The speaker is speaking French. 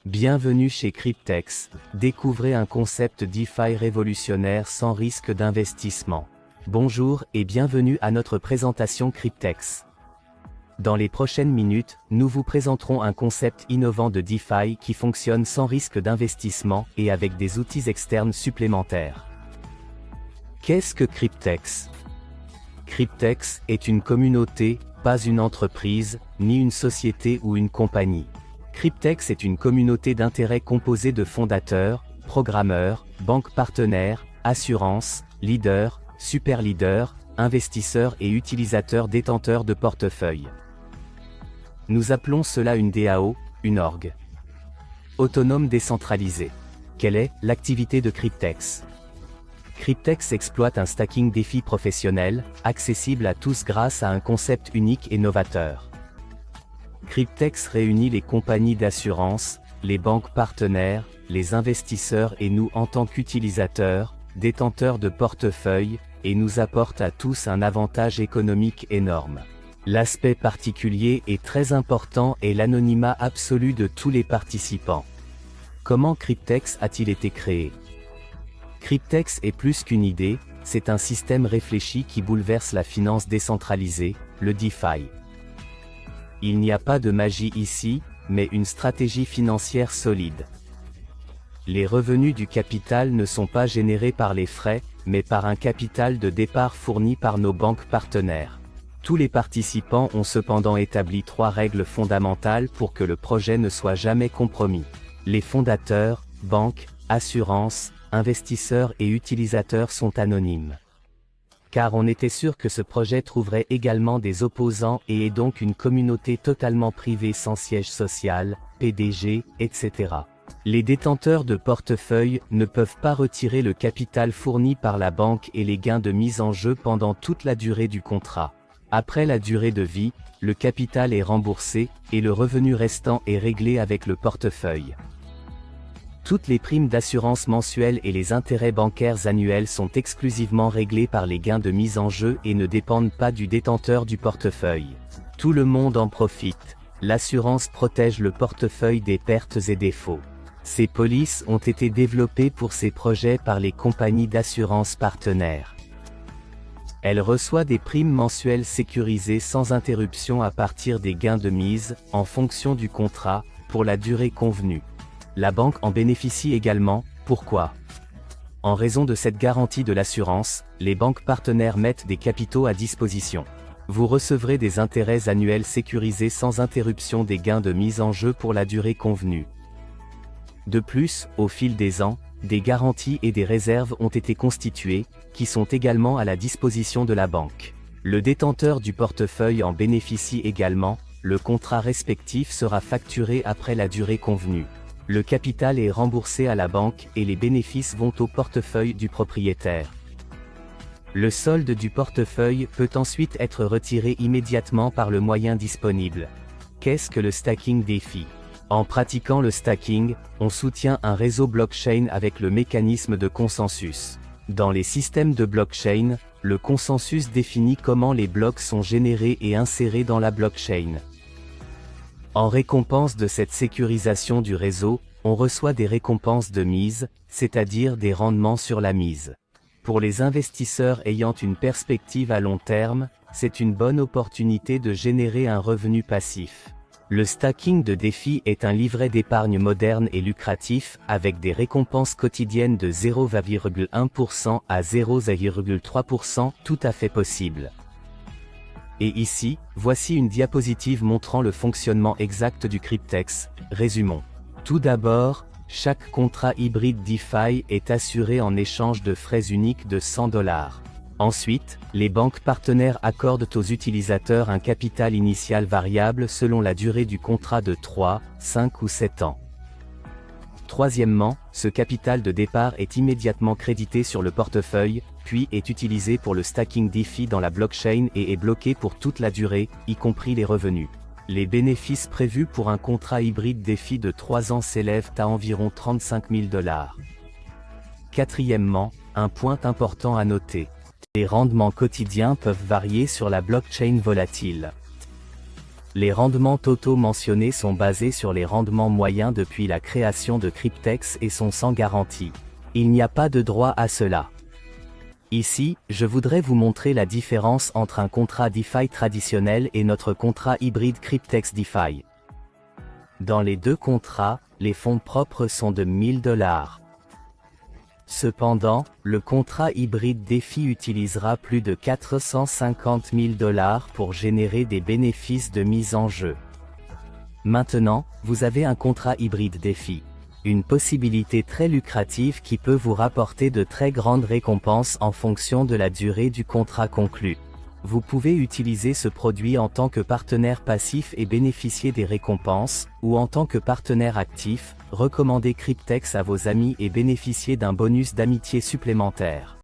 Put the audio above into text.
Bienvenue chez Cryptex, découvrez un concept DeFi révolutionnaire sans risque d'investissement. Bonjour et bienvenue à notre présentation Cryptex. Dans les prochaines minutes, nous vous présenterons un concept innovant de DeFi qui fonctionne sans risque d'investissement et avec des outils externes supplémentaires. Qu'est-ce que Cryptex? Cryptex est une communauté, pas une entreprise, ni une société ou une compagnie. Cryptex est une communauté d'intérêt composée de fondateurs, programmeurs, banques partenaires, assurances, leaders, super leaders, investisseurs et utilisateurs détenteurs de portefeuilles. Nous appelons cela une DAO, une org. Autonome décentralisée. Quelle est l'activité de Cryptex? Cryptex exploite un stacking DeFi professionnel, accessible à tous grâce à un concept unique et novateur. Cryptex réunit les compagnies d'assurance, les banques partenaires, les investisseurs et nous en tant qu'utilisateurs, détenteurs de portefeuilles, et nous apporte à tous un avantage économique énorme. L'aspect particulier et très important est l'anonymat absolu de tous les participants. Comment Cryptex a-t-il été créé? Cryptex est plus qu'une idée, c'est un système réfléchi qui bouleverse la finance décentralisée, le DeFi. Il n'y a pas de magie ici, mais une stratégie financière solide. Les revenus du capital ne sont pas générés par les frais, mais par un capital de départ fourni par nos banques partenaires. Tous les participants ont cependant établi 3 règles fondamentales pour que le projet ne soit jamais compromis. Les fondateurs, banques, assurances, investisseurs et utilisateurs sont anonymes. Car on était sûr que ce projet trouverait également des opposants et est donc une communauté totalement privée sans siège social, PDG, etc. Les détenteurs de portefeuille ne peuvent pas retirer le capital fourni par la banque et les gains de mise en jeu pendant toute la durée du contrat. Après la durée de vie, le capital est remboursé, et le revenu restant est réglé avec le portefeuille. Toutes les primes d'assurance mensuelles et les intérêts bancaires annuels sont exclusivement réglés par les gains de mise en jeu et ne dépendent pas du détenteur du portefeuille. Tout le monde en profite. L'assurance protège le portefeuille des pertes et défauts. Ces polices ont été développées pour ces projets par les compagnies d'assurance partenaires. Elle reçoit des primes mensuelles sécurisées sans interruption à partir des gains de mise, en fonction du contrat, pour la durée convenue. La banque en bénéficie également. Pourquoi? En raison de cette garantie de l'assurance, les banques partenaires mettent des capitaux à disposition. Vous recevrez des intérêts annuels sécurisés sans interruption des gains de mise en jeu pour la durée convenue. De plus, au fil des ans, des garanties et des réserves ont été constituées, qui sont également à la disposition de la banque. Le détenteur du portefeuille en bénéficie également, le contrat respectif sera facturé après la durée convenue. Le capital est remboursé à la banque et les bénéfices vont au portefeuille du propriétaire. Le solde du portefeuille peut ensuite être retiré immédiatement par le moyen disponible. Qu'est-ce que le stacking DeFi? En pratiquant le stacking, on soutient un réseau blockchain avec le mécanisme de consensus. Dans les systèmes de blockchain, le consensus définit comment les blocs sont générés et insérés dans la blockchain. En récompense de cette sécurisation du réseau, on reçoit des récompenses de mise, c'est-à-dire des rendements sur la mise. Pour les investisseurs ayant une perspective à long terme, c'est une bonne opportunité de générer un revenu passif. Le stacking de DeFi est un livret d'épargne moderne et lucratif, avec des récompenses quotidiennes de 0,1% à 0,3%, tout à fait possible. Et ici, voici une diapositive montrant le fonctionnement exact du Cryptex. Résumons. Tout d'abord, chaque contrat hybride DeFi est assuré en échange de frais uniques de $100. Ensuite, les banques partenaires accordent aux utilisateurs un capital initial variable selon la durée du contrat de 3, 5 ou 7 ans. Troisièmement, ce capital de départ est immédiatement crédité sur le portefeuille, puis est utilisé pour le stacking DeFi dans la blockchain et est bloqué pour toute la durée, y compris les revenus. Les bénéfices prévus pour un contrat hybride DeFi de 3 ans s'élèvent à environ $35 000. Quatrièmement, un point important à noter. Les rendements quotidiens peuvent varier sur la blockchain volatile. Les rendements totaux mentionnés sont basés sur les rendements moyens depuis la création de Cryptex et sont sans garantie. Il n'y a pas de droit à cela. Ici, je voudrais vous montrer la différence entre un contrat DeFi traditionnel et notre contrat hybride Cryptex DeFi. Dans les deux contrats, les fonds propres sont de 1000 $. Cependant, le contrat hybride DeFi utilisera plus de 450 000 $ pour générer des bénéfices de mise en jeu. Maintenant, vous avez un contrat hybride DeFi. Une possibilité très lucrative qui peut vous rapporter de très grandes récompenses en fonction de la durée du contrat conclu. Vous pouvez utiliser ce produit en tant que partenaire passif et bénéficier des récompenses, ou en tant que partenaire actif, recommander Cryptex à vos amis et bénéficier d'un bonus d'amitié supplémentaire.